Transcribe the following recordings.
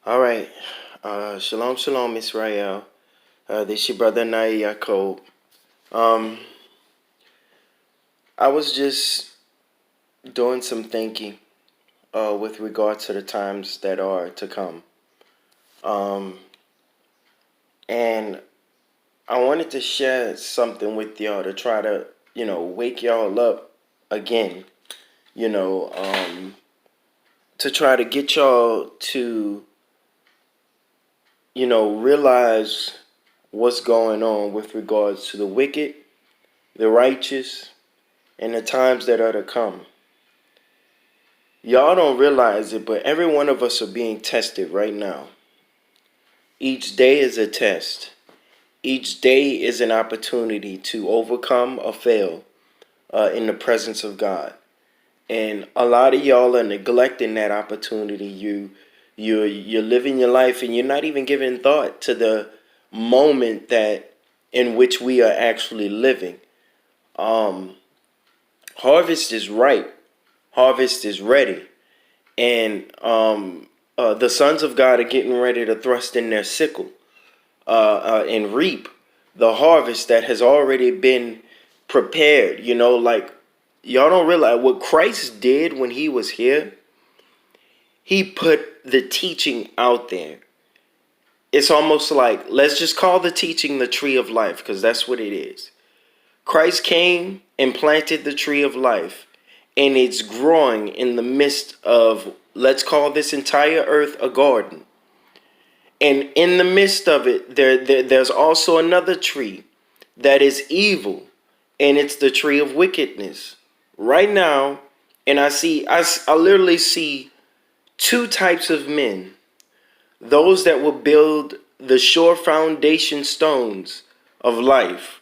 All right. Shalom, shalom, Israel. This your brother Nai Yaakov. Um, I was just doing some thinking with regard to the times that are to come. Um, and I wanted to share something with y'all to try to, wake y'all up again, you know, um, to try to get y'all to, realize what's going on with regards to the wicked, the righteous, and the times that are to come. Y'all don't realize it, but every one of us are being tested right now. Each day is a test. Each day is an opportunity to overcome or fail in the presence of God. And a lot of y'all are neglecting that opportunity. You're living your life and you're not even giving thought to the moment that in which we are actually living. Harvest is ripe. Harvest is ready. And the sons of God are getting ready to thrust in their sickle and reap the harvest that has already been prepared. Like y'all don't realize what Christ did when he was here. He put the teaching out there. It's almost like, let's just call the teaching the tree of life, because that's what it is. Christ came and planted the tree of life, and it's growing in the midst of, let's call this entire earth a garden. And in the midst of it, there's also another tree that is evil, and it's the tree of wickedness. Right now, and I literally see two types of men: those that will build the sure foundation stones of life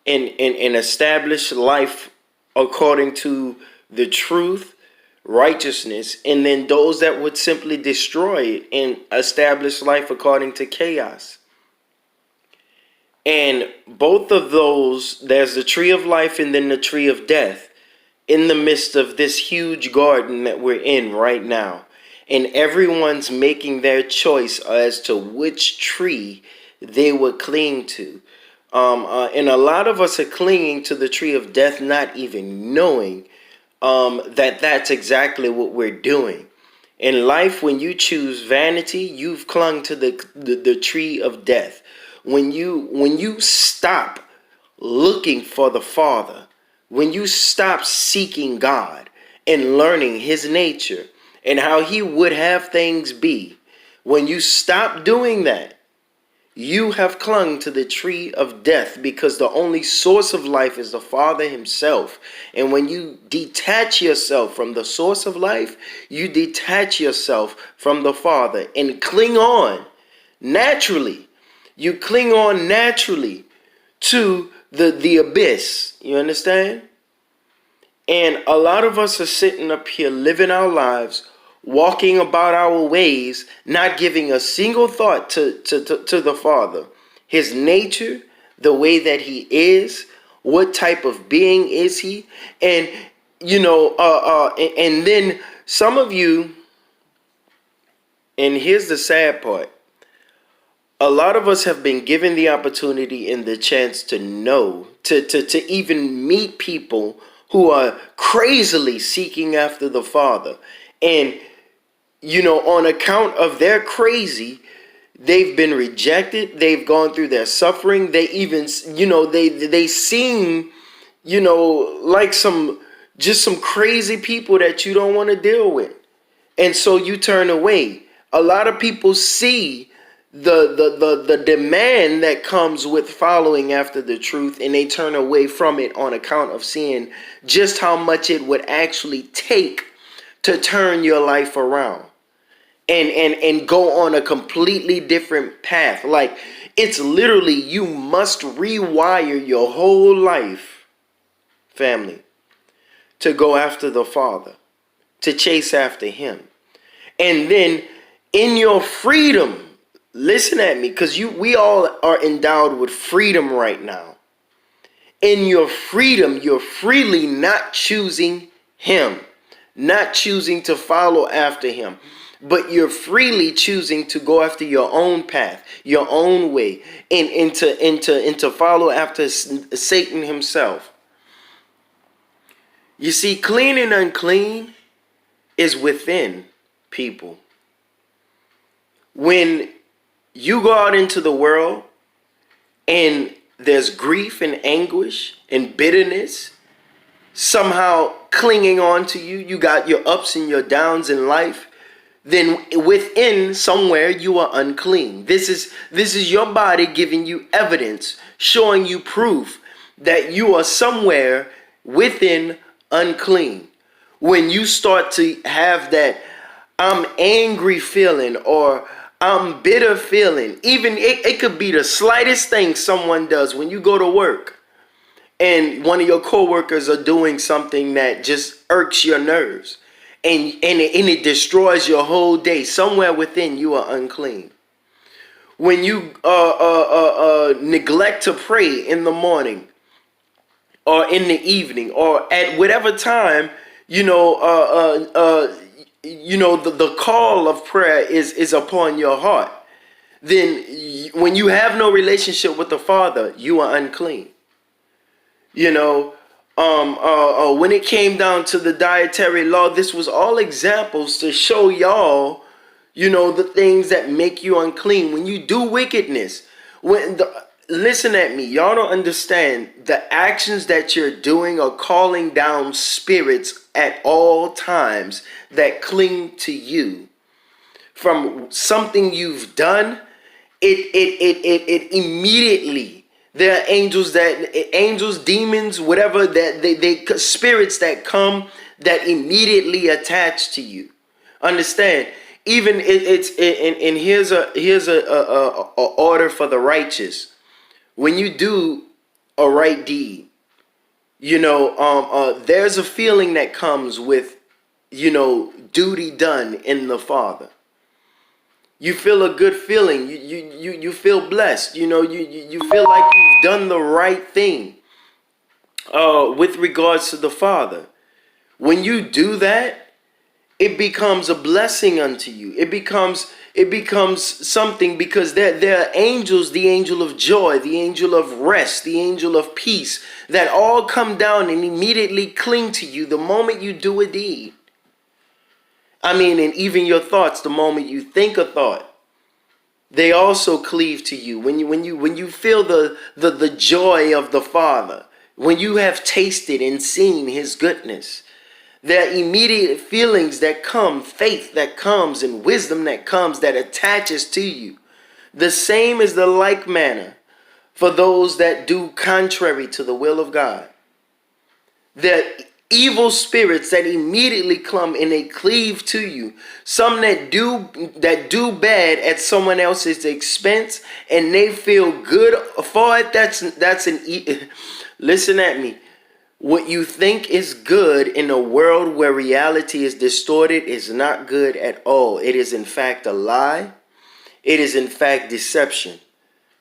and establish life according to the truth, righteousness, and then those that would simply destroy it and establish life according to chaos. And both of those, there's the tree of life and then the tree of death in the midst of this huge garden that we're in right now. And everyone's making their choice as to which tree they would cling to. And a lot of us are clinging to the tree of death, not even knowing that that's exactly what we're doing. In life, when you choose vanity, you've clung to the tree of death. When you stop looking for the Father, when you stop seeking God and learning his nature and how he would have things be, when you stop doing that, you have clung to the tree of death, because the only source of life is the Father himself. And when you detach yourself from the source of life, you detach yourself from the Father and cling on naturally. You cling on naturally to the abyss. You understand? And a lot of us are sitting up here living our lives, walking about our ways, not giving a single thought to the Father, his nature, the way that he is, what type of being is he. And and then some of you, and here's the sad part, a lot of us have been given the opportunity and the chance to know, to even meet people who are crazily seeking after the Father. And on account of their crazy, they've been rejected. They've gone through their suffering. They even, they seem, like some crazy people that you don't want to deal with. And so you turn away. A lot of people see the demand that comes with following after the truth, and they turn away from it on account of seeing just how much it would actually take to turn your life around and go on a completely different path. Like, it's literally, you must rewire your whole life, family, to go after the Father, to chase after him. And then in your freedom, listen at me, because we all are endowed with freedom right now. In your freedom, you're freely not choosing him, not choosing to follow after him. but you're freely choosing to go after your own path, your own way, and to follow after Satan himself. You see, clean and unclean is within people. When you go out into the world and there's grief and anguish and bitterness somehow clinging on to you, you got your ups and your downs in life, then within somewhere you are unclean. This is your body giving you evidence, showing you proof that you are somewhere within unclean. When you start to have that I'm angry feeling, or I'm bitter feeling, even it could be the slightest thing someone does when you go to work and one of your coworkers are doing something that just irks your nerves, and it destroys your whole day. Somewhere within you are unclean. When you neglect to pray in the morning or in the evening or at whatever time, the call of prayer is upon your heart, then when you have no relationship with the Father, you are unclean. When it came down to the dietary law, this was all examples to show y'all, the things that make you unclean. When you do wickedness, listen at me, y'all don't understand. The actions that you're doing are calling down spirits at all times that cling to you from something you've done. It immediately, there are angels, demons, whatever, that they spirits that come that immediately attach to you. Understand? Even here's a order for the righteous. When you do a right deed, there's a feeling that comes with, duty done in the Father. You feel a good feeling. You feel blessed. You feel like you've done the right thing with regards to the Father. When you do that, it becomes a blessing unto you. It becomes something, because there are angels, the angel of joy, the angel of rest, the angel of peace, that all come down and immediately cling to you the moment you do a deed. And even your thoughts, the moment you think a thought, they also cleave to you. When you feel the joy of the Father, when you have tasted and seen his goodness, there are immediate feelings that come, faith that comes, and wisdom that comes, that attaches to you. The same is the like manner for those that do contrary to the will of God. There are evil spirits that immediately come and they cleave to you. Some that do bad at someone else's expense, and they feel good for it. Listen at me. What you think is good in a world where reality is distorted is not good at all. It is in fact a lie. It is in fact deception.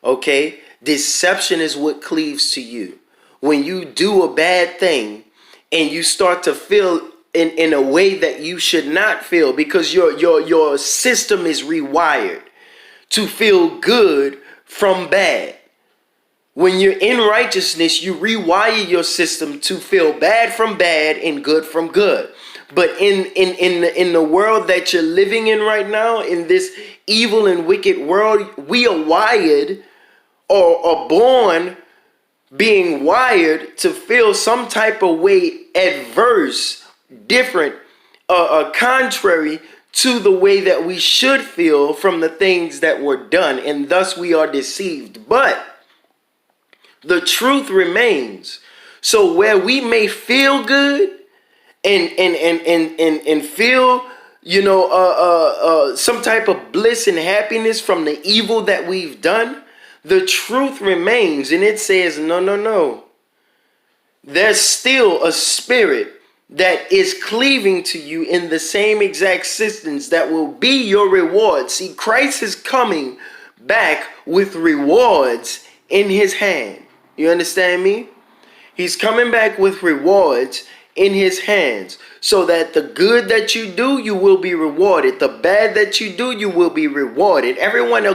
Okay? Deception is what cleaves to you. When you do a bad thing and you start to feel in a way that you should not feel, because your system is rewired to feel good from bad. When you're in righteousness, you rewire your system to feel bad from bad and good from good. But in the world that you're living in right now, in this evil and wicked world, we are wired or born being wired to feel some type of way adverse, different, contrary to the way that we should feel from the things that were done. And thus we are deceived. But the truth remains. So where we may feel good and feel, some type of bliss and happiness from the evil that we've done, the truth remains, and it says, no. There's still a spirit that is cleaving to you in the same exact systems that will be your reward. See, Christ is coming back with rewards in his hand. You understand me? He's coming back with rewards in his hands, so that the good that you do, you will be rewarded. The bad that you do, you will be rewarded. Everyone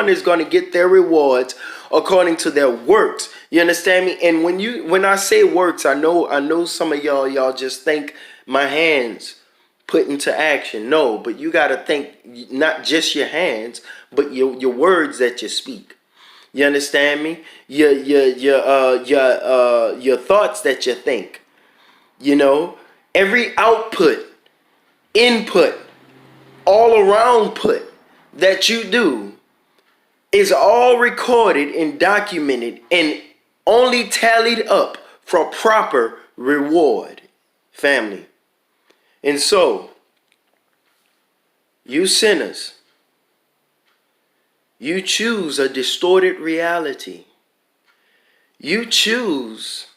is gonna get their rewards according to their works. You understand me? And when I say works, I know some of y'all just think my hands put into action. No, but you gotta think not just your hands, but your words that you speak. You understand me? Your thoughts that you think. You know, every output, input, all around put that you do is all recorded and documented and only tallied up for proper reward, family. And so, you sinners, you choose a distorted reality. You choose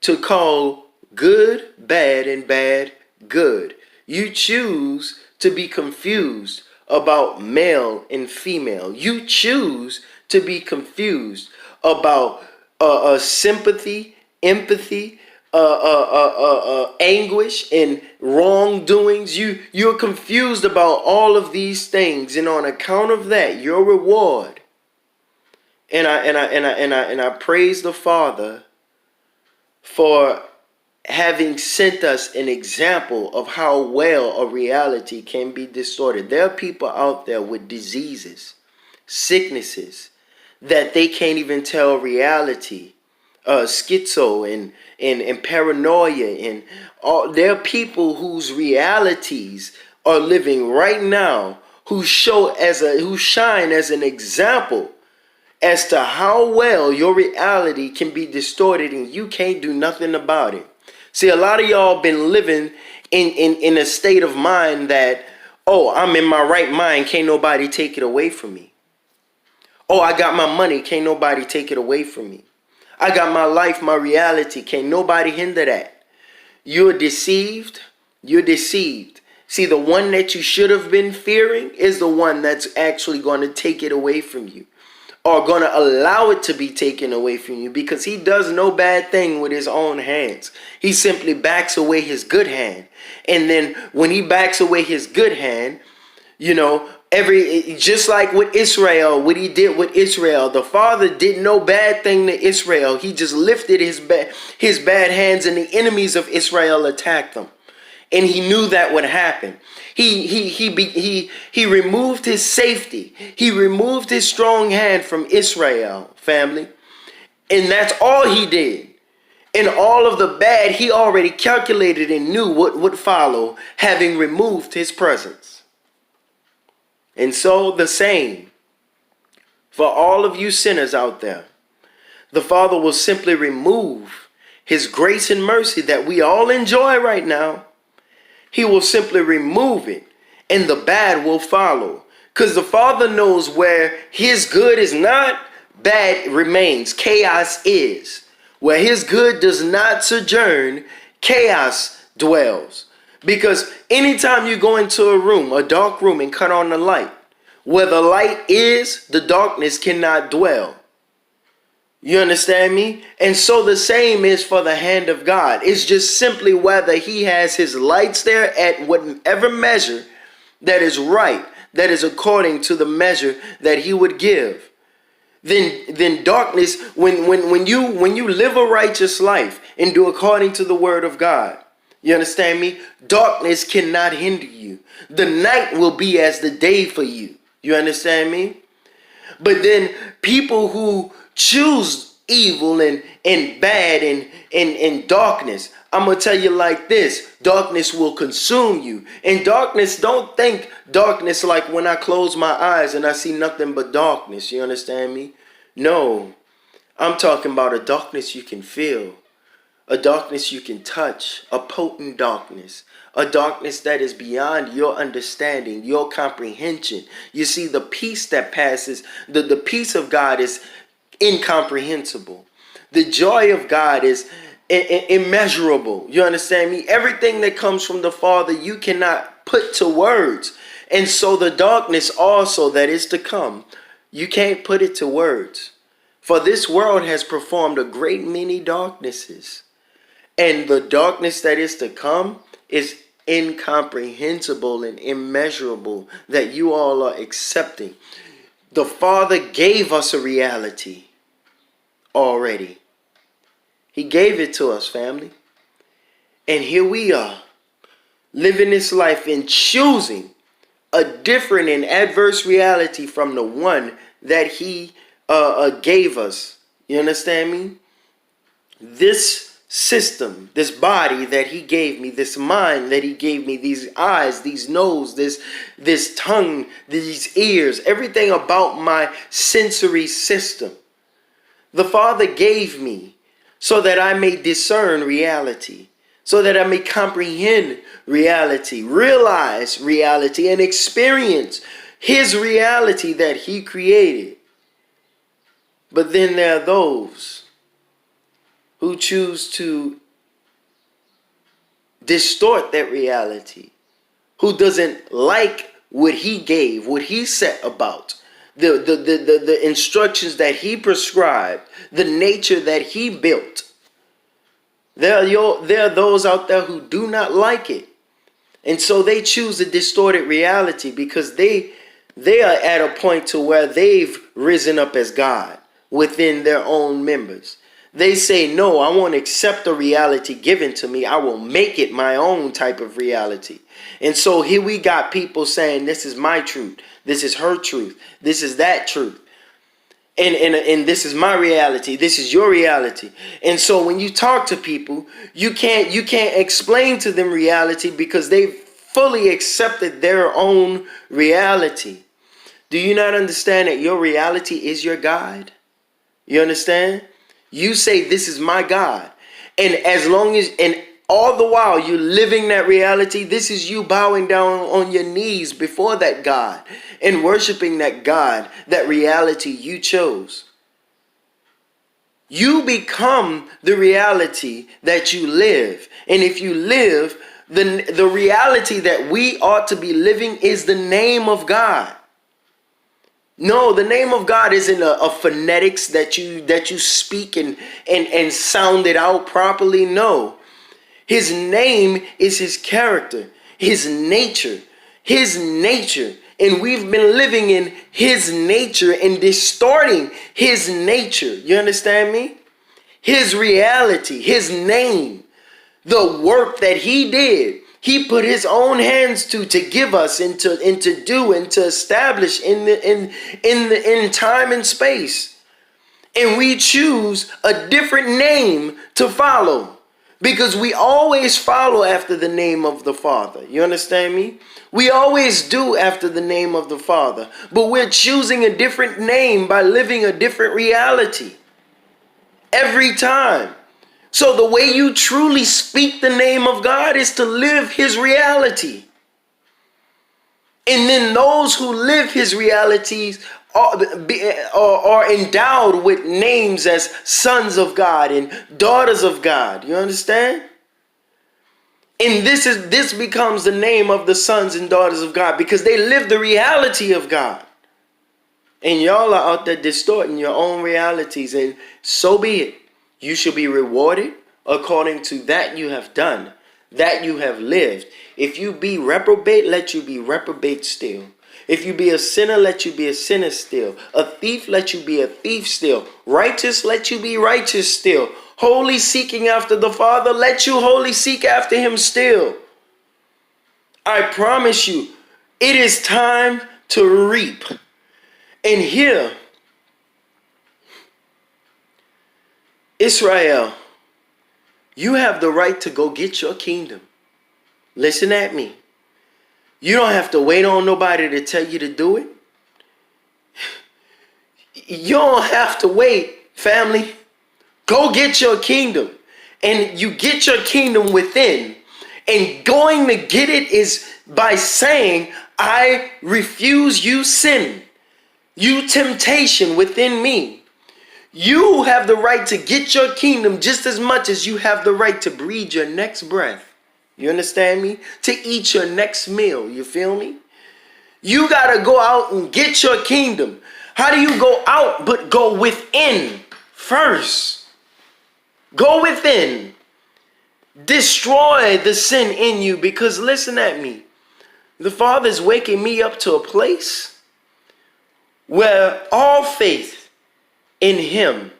to call good bad and bad good. You choose to be confused about male and female. You choose to be confused about sympathy, empathy, anguish, and wrongdoings. You're confused about all of these things, and on account of that, your reward. And I praise the Father for having sent us an example of how well a reality can be distorted. There are people out there with diseases, sicknesses, that they can't even tell reality. Schizo and paranoia, and all. There are people whose realities are living right now who shine as an example as to how well your reality can be distorted and you can't do nothing about it. See, a lot of y'all been living in a state of mind that, oh, I'm in my right mind, can't nobody take it away from me. Oh, I got my money, can't nobody take it away from me. I got my life, my reality, can't nobody hinder that. You're deceived. You're deceived. See, the one that you should have been fearing is the one that's actually going to take it away from you, or going to allow it to be taken away from you, because he does no bad thing with his own hands. He simply backs away his good hand. And then when he backs away his good hand, you know, just like with Israel, what he did with Israel, the Father did no bad thing to Israel. He just lifted his bad hands, and the enemies of Israel attacked them. And he knew that would happen. He removed his safety. He removed his strong hand from Israel, family. And that's all he did. And all of the bad he already calculated and knew what would follow, having removed his presence. And so the same for all of you sinners out there. The Father will simply remove his grace and mercy that we all enjoy right now. He will simply remove it, and the bad will follow. Because the Father knows where his good is not, bad remains. Chaos is. Where his good does not sojourn, chaos dwells. Because anytime you go into a room, a dark room, and cut on the light, where the light is, the darkness cannot dwell. You understand me? And so the same is for the hand of God. It's just simply whether he has his lights there at whatever measure that is right, that is according to the measure that he would give. Then darkness, when you live a righteous life and do according to the word of God, you understand me? Darkness cannot hinder you. The night will be as the day for you. You understand me? But then people who choose evil and bad and darkness, I'm going to tell you like this: darkness will consume you. And darkness, don't think darkness like when I close my eyes and I see nothing but darkness. You understand me? No, I'm talking about a darkness you can feel. A darkness you can touch, a potent darkness, a darkness that is beyond your understanding, your comprehension. You see, the peace that passes, the peace of God is incomprehensible. The joy of God is immeasurable. You understand me? Everything that comes from the Father, you cannot put to words. And so the darkness also that is to come, you can't put it to words. For this world has performed a great many darknesses. And the darkness that is to come is incomprehensible and immeasurable that you all are accepting. The Father gave us a reality already. He gave it to us, family. And here we are, living this life and choosing a different and adverse reality from the one that he gave us. You understand me? This system, this body that he gave me, this mind that he gave me, these eyes, these nose, this tongue, these ears, everything about my sensory system, the Father gave me so that I may discern reality, so that I may comprehend reality, realize reality, and experience his reality that he created. But then there are those who choose to distort that reality, who doesn't like what he gave, what he set about, the instructions that he prescribed, the nature that he built. There are those out there who do not like it. And so they choose a distorted reality because they are at a point to where they've risen up as God within their own members. They say, no, I won't accept the reality given to me. I will make it my own type of reality. And so here we got people saying, this is my truth. This is her truth. This is that truth. And this is my reality. This is your reality. And so when you talk to people, you can't explain to them reality because they've fully accepted their own reality. Do you not understand that your reality is your God? You understand? You say, this is my God. And as long as, and all the while you're living that reality, this is you bowing down on your knees before that God and worshiping that God, that reality you chose. You become the reality that you live. And if you live, the reality that we ought to be living is the name of God. No, the name of God isn't a phonetics that you speak and sound it out properly. No. His name is his character, his nature, and we've been living in his nature and distorting his nature. You understand me? His reality, his name, the work that he did. He put his own hands to give us and to do and to establish in time and space. And we choose a different name to follow because we always follow after the name of the Father. You understand me? We always do after the name of the Father, but we're choosing a different name by living a different reality every time. So the way you truly speak the name of God is to live his reality. And then those who live his realities are endowed with names as sons of God and daughters of God. You understand? And this becomes the name of the sons and daughters of God because they live the reality of God. And y'all are out there distorting your own realities, and so be it. You shall be rewarded according to that you have done, that you have lived. If you be reprobate, let you be reprobate still. If you be a sinner, let you be a sinner still. A thief, let you be a thief still. Righteous, let you be righteous still. Wholly seeking after the Father, let you wholly seek after him still. I promise you, it is time to reap. And here, Israel, you have the right to go get your kingdom. Listen at me. You don't have to wait on nobody to tell you to do it. You don't have to wait, family. Go get your kingdom. And you get your kingdom within. And going to get it is by saying, I refuse you sin, you temptation within me. You have the right to get your kingdom just as much as you have the right to breathe your next breath. You understand me? To eat your next meal. You feel me? You got to go out and get your kingdom. How do you go out but go within first? Go within. Destroy the sin in you, because listen at me. The Father is waking me up to a place where all faith in Him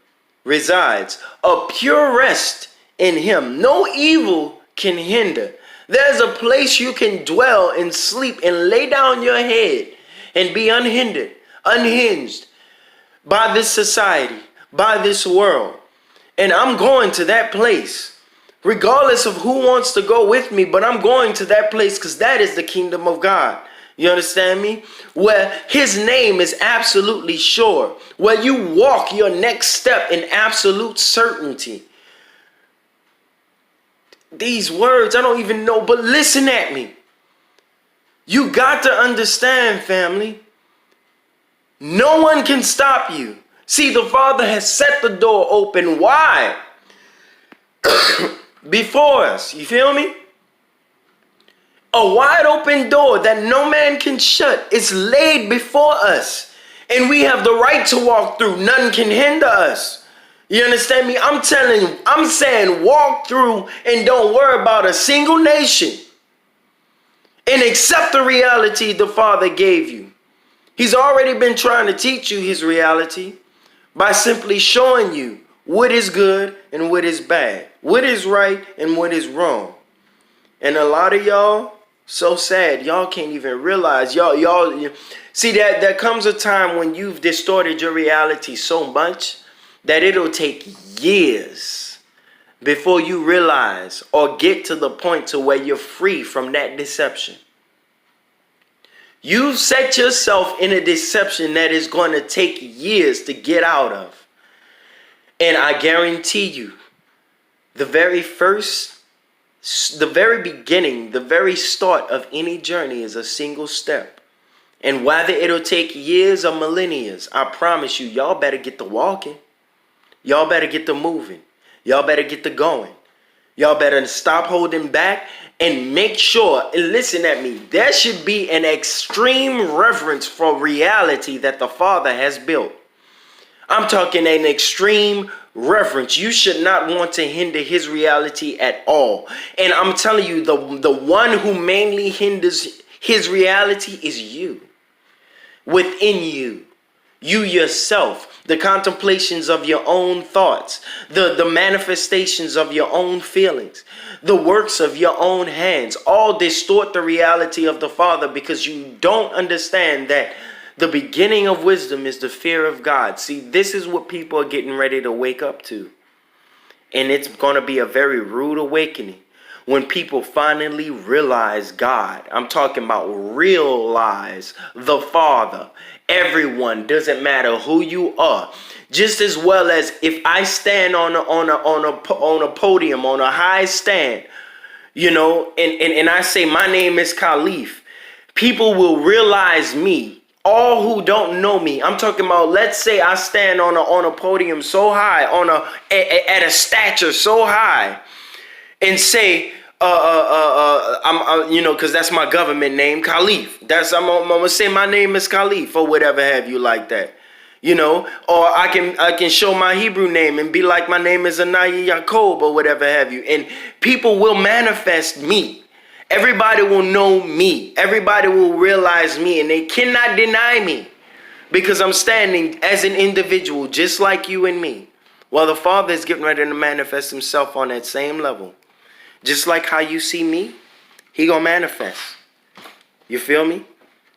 resides, a pure rest in Him. No evil can hinder. There's a place you can dwell and sleep and lay down your head and be unhindered, unhinged by this society, by this world. And I'm going to that place, regardless of who wants to go with me, but I'm going to that place because that is the kingdom of God. You understand me? Where His name is absolutely sure, where you walk your next step in absolute certainty. These words, I don't even know, but listen at me. You got to understand, family. No one can stop you. See, the Father has set the door open wide before us. You feel me? A wide open door that no man can shut is laid before us. And we have the right to walk through. None can hinder us. You understand me? I'm saying walk through and don't worry about a single nation. And accept the reality the Father gave you. He's already been trying to teach you His reality by simply showing you what is good and what is bad, what is right and what is wrong. And a lot of y'all, so sad, y'all can't even realize. Y'all see that there comes a time when you've distorted your reality so much that it'll take years before you realize or get to the point to where you're free from that deception. You've set yourself in a deception that is going to take years to get out of. And I guarantee you, the very beginning, the very start of any journey is a single step. And whether it'll take years or millennia, I promise you, y'all better get to walking. Y'all better get to moving. Y'all better get to going. Y'all better stop holding back and make sure, and listen at me, there should be an extreme reverence for reality that the Father has built. I'm talking an extreme reverence. You should not want to hinder His reality at all. And I'm telling you, the one who mainly hinders His reality is you. Within you. You yourself, the contemplations of your own thoughts, the manifestations of your own feelings, the works of your own hands, all distort the reality of the Father because you don't understand that the beginning of wisdom is the fear of God. See, this is what people are getting ready to wake up to. And it's going to be a very rude awakening when people finally realize God. I'm talking about realize the Father. Everyone, doesn't matter who you are. Just as well as if I stand on a podium, on a high stand, you know, and I say my name is Khalif, people will realize me. All who don't know me, I'm talking about, let's say I stand on a podium so high, at a stature so high, and say, because that's my government name, Khalif. I'm gonna say my name is Khalif or whatever have you like that, you know. Or I can show my Hebrew name and be like my name is Anaya Yaakov or whatever have you, and people will manifest me. Everybody will know me. Everybody will realize me, and they cannot deny me because I'm standing as an individual just like you and me. Well, the Father is getting ready to manifest Himself on that same level. Just like how you see me, He gonna manifest. You feel me?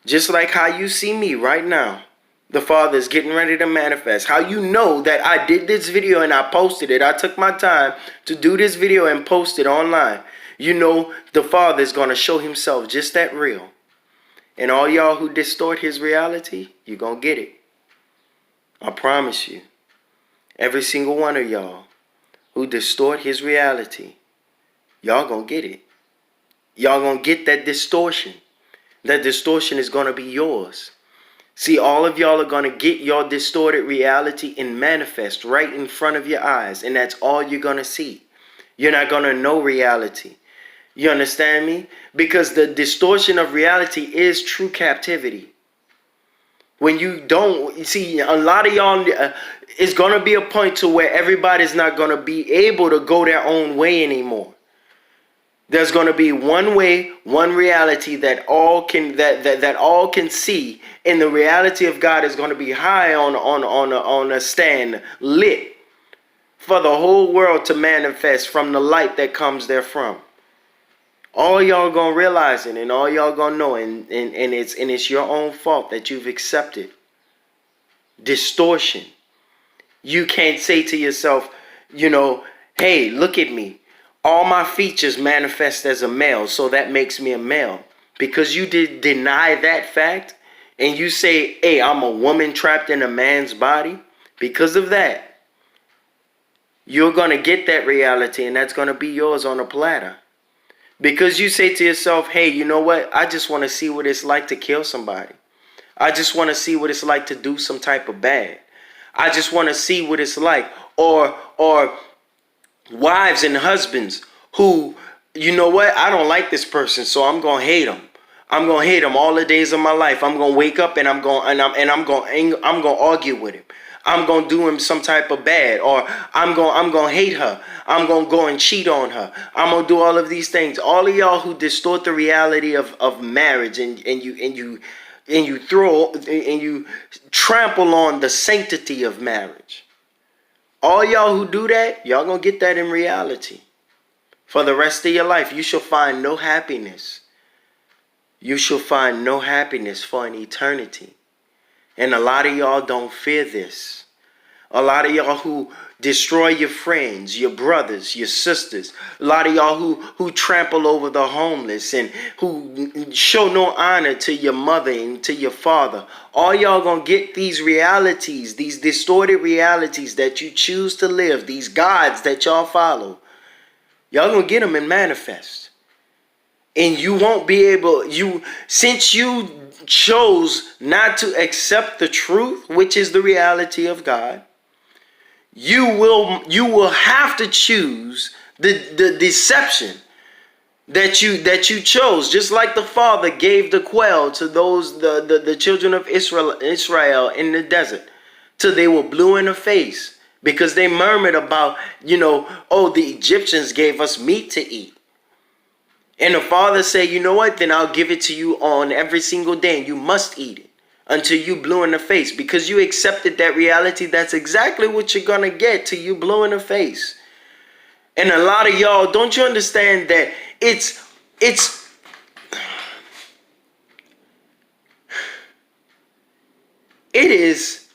Just like how you see me right now, the Father is getting ready to manifest. How you know that I did this video and I posted it. I took my time to do this video and post it online. You know the Father is gonna show Himself just that real. And all y'all who distort His reality, you gonna get it. I promise you. Every single one of y'all who distort His reality, y'all gonna get it. Y'all gonna get that distortion. That distortion is gonna be yours. See, all of y'all are gonna get your distorted reality and manifest right in front of your eyes. And that's all you're gonna see. You're not gonna know reality. You understand me? Because the distortion of reality is true captivity. When you don't, you see, a lot of y'all, it's gonna be a point to where everybody's not gonna be able to go their own way anymore. There's going to be one way, one reality that all can see, and the reality of God is going to be high on a stand, lit for the whole world to manifest from the light that comes therefrom. All y'all gonna realize it, and all y'all gonna know, and it's your own fault that you've accepted distortion. You can't say to yourself, hey, look at me. All my features manifest as a male, so that makes me a male. Because you did deny that fact, and you say, hey, I'm a woman trapped in a man's body. Because of that, you're going to get that reality, and that's going to be yours on a platter. Because you say to yourself, hey, you know what? I just want to see what it's like to kill somebody. I just want to see what it's like to do some type of bad. I just want to see what it's like. Or wives and husbands who, you know what? I don't like this person, so I'm going to hate him. I'm going to hate him all the days of my life. I'm going to wake up and I'm going to argue with him. I'm going to do him some type of bad, or I'm going to hate her. I'm going to go and cheat on her. I'm going to do all of these things. All of y'all who distort the reality of marriage, and you trample on the sanctity of marriage. All y'all who do that, y'all going to get that in reality. For the rest of your life, you shall find no happiness. You shall find no happiness for an eternity. And a lot of y'all don't fear this. A lot of y'all who destroy your friends, your brothers, your sisters. A lot of y'all who trample over the homeless and who show no honor to your mother and to your father. All y'all gonna get these realities, these distorted realities that you choose to live, these gods that y'all follow. Y'all gonna get them and manifest. And you won't be able, since you chose not to accept the truth, which is the reality of God, you will have to choose the deception that you chose. Just like the Father gave the quail to those the children of Israel in the desert, till they were blue in the face because they murmured about, oh, the Egyptians gave us meat to eat. And the Father said, you know what, then I'll give it to you on every single day, and you must eat it until you blue in the face. Because you accepted that reality, that's exactly what you're going to get till you blue in the face. And a lot of y'all, don't you understand that it is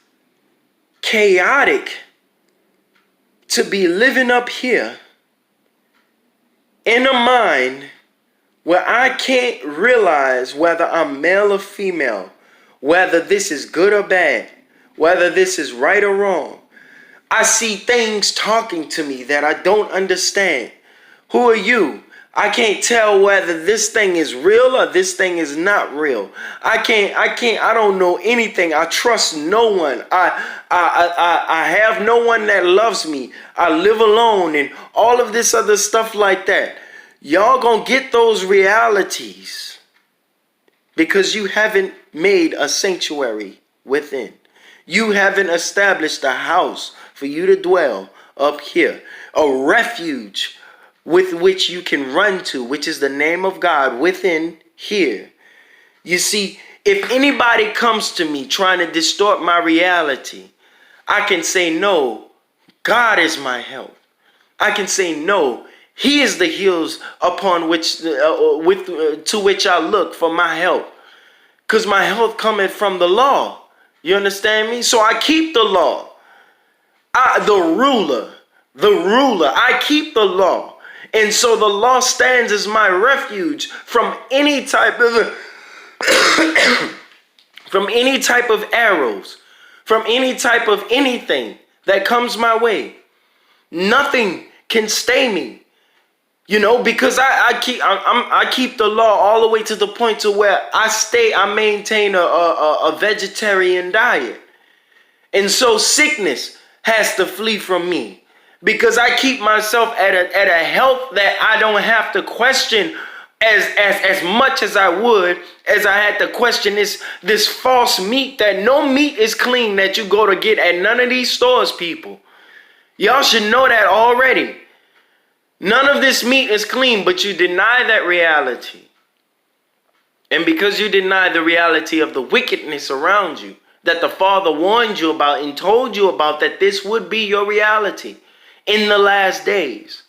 chaotic to be living up here in a mind where I can't realize whether I'm male or female, whether this is good or bad, whether this is right or wrong. I see things talking to me that I don't understand. Who are you? I can't tell whether this thing is real or this thing is not real. I don't know anything. I trust no one. I have no one that loves me. I live alone and all of this other stuff like that. Y'all gonna get those realities because you haven't made a sanctuary within. You haven't established a house for you to dwell up here, a refuge with which you can run to, which is the name of God within here. You see, if anybody comes to me trying to distort my reality, I can say, no, God is my help. I can say, no, He is the hills upon which to which I look for my help. Because my help cometh from the law. You understand me? So I keep the law. The ruler, I keep the law. And so the law stands as my refuge from any type of from any type of arrows, from any type of anything that comes my way. Nothing can stay me. Because I keep the law all the way to the point to where I maintain a vegetarian diet. And so sickness has to flee from me because I keep myself at a health that I don't have to question as much as I would as I had to question this false meat, that no meat is clean that you go to get at none of these stores, people. Y'all should know that already. None of this meat is clean, but you deny that reality. And because you deny the reality of the wickedness around you, that the Father warned you about and told you about, that this would be your reality in the last days.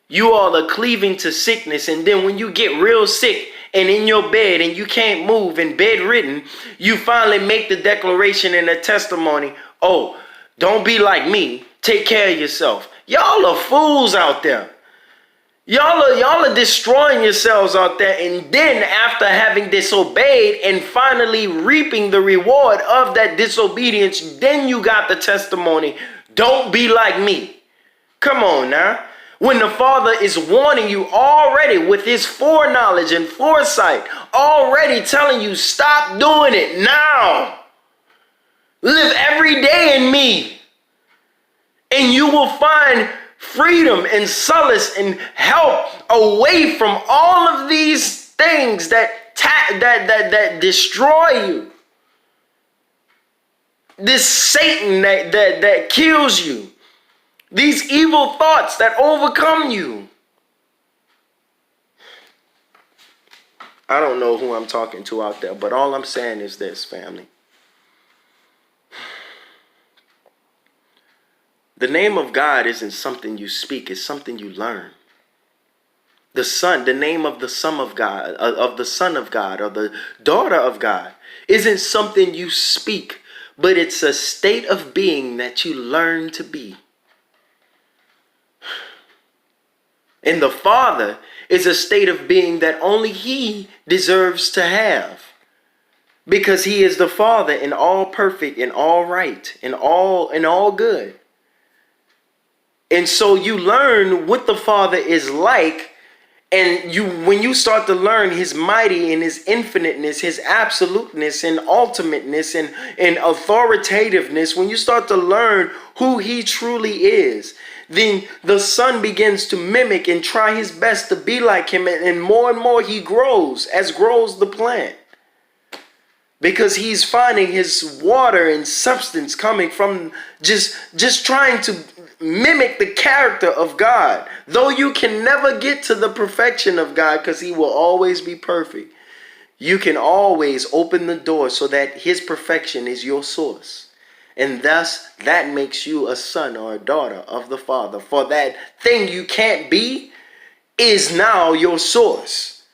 You all are cleaving to sickness, and then when you get real sick and in your bed and you can't move and bedridden, you finally make the declaration and a testimony, oh, don't be like me, take care of yourself. Y'all are fools out there. Y'all are destroying yourselves out there, and then after having disobeyed and finally reaping the reward of that disobedience, then you got the testimony, don't be like me. Come on now. When the Father is warning you already with his foreknowledge and foresight, already telling you, stop doing it now. Live every day in me, and you will find freedom and solace and help away from all of these things that destroy you. This Satan that kills you. These evil thoughts that overcome you. I don't know who I'm talking to out there, but all I'm saying is this, family. The name of God isn't something you speak, it's something you learn. The Son, the name of the Son of God, of the Son of God, or the daughter of God, isn't something you speak, but it's a state of being that you learn to be. And the Father is a state of being that only he deserves to have. Because he is the Father in all perfect, in all right, in all good. And so you learn what the Father is like, and when you start to learn his mighty and his infiniteness, his absoluteness and ultimateness and authoritativeness, when you start to learn who he truly is, then the Son begins to mimic and try his best to be like him, and more he grows, as grows the plant. Because he's finding his water and substance coming from just trying to mimic the character of God. Though you can never get to the perfection of God, because he will always be perfect, you can always open the door so that his perfection is your source. And thus, that makes you a son or a daughter of the Father. For that thing you can't be is now your source.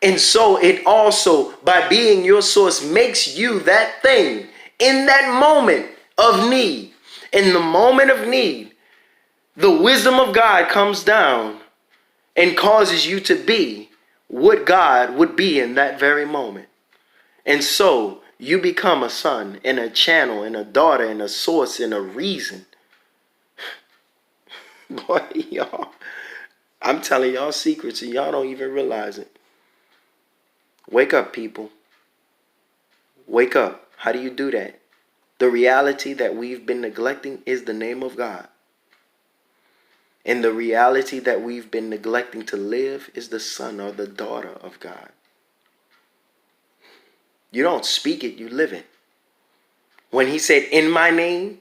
And so it also, by being your source, makes you that thing in that moment of need. In the moment of need, the wisdom of God comes down and causes you to be what God would be in that very moment. And so you become a son and a channel and a daughter and a source and a reason. Boy, y'all, I'm telling y'all secrets and y'all don't even realize it. Wake up, people. Wake up. How do you do that? The reality that we've been neglecting is the name of God. And the reality that we've been neglecting to live is the son or the daughter of God. You don't speak it, you live it. When he said, in my name,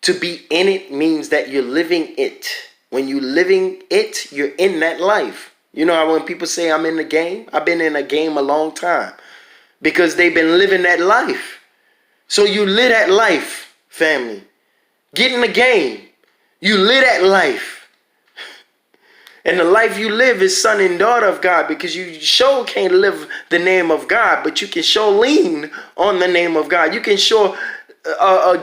to be in it means that you're living it. When you're living it, you're in that life. You know how when people say I'm in the game? I've been in a game a long time. Because they've been living that life. So you live that life, family. Get in the game. You live that life. And the life you live is son and daughter of God, because you sure can't live the name of God, but you can sure lean on the name of God. You can sure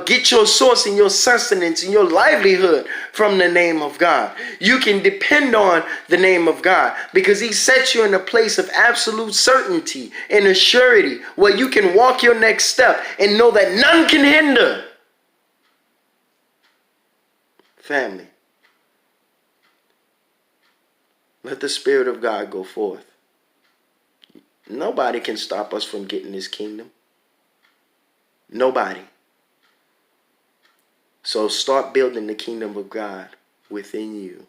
get your source and your sustenance and your livelihood from the name of God. You can depend on the name of God because he sets you in a place of absolute certainty and a surety where you can walk your next step and know that none can hinder. Family, let the Spirit of God go forth. Nobody can stop us from getting this kingdom. Nobody. So start building the kingdom of God within you.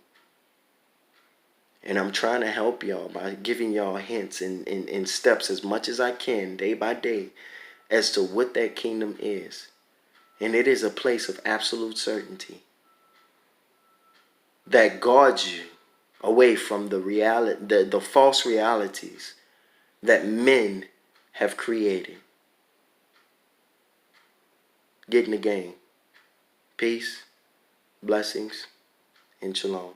And I'm trying to help y'all by giving y'all hints and steps as much as I can, day by day, as to what that kingdom is. And it is a place of absolute certainty that guards you away from the false realities that men have created. Get in the game. Peace, blessings, and shalom.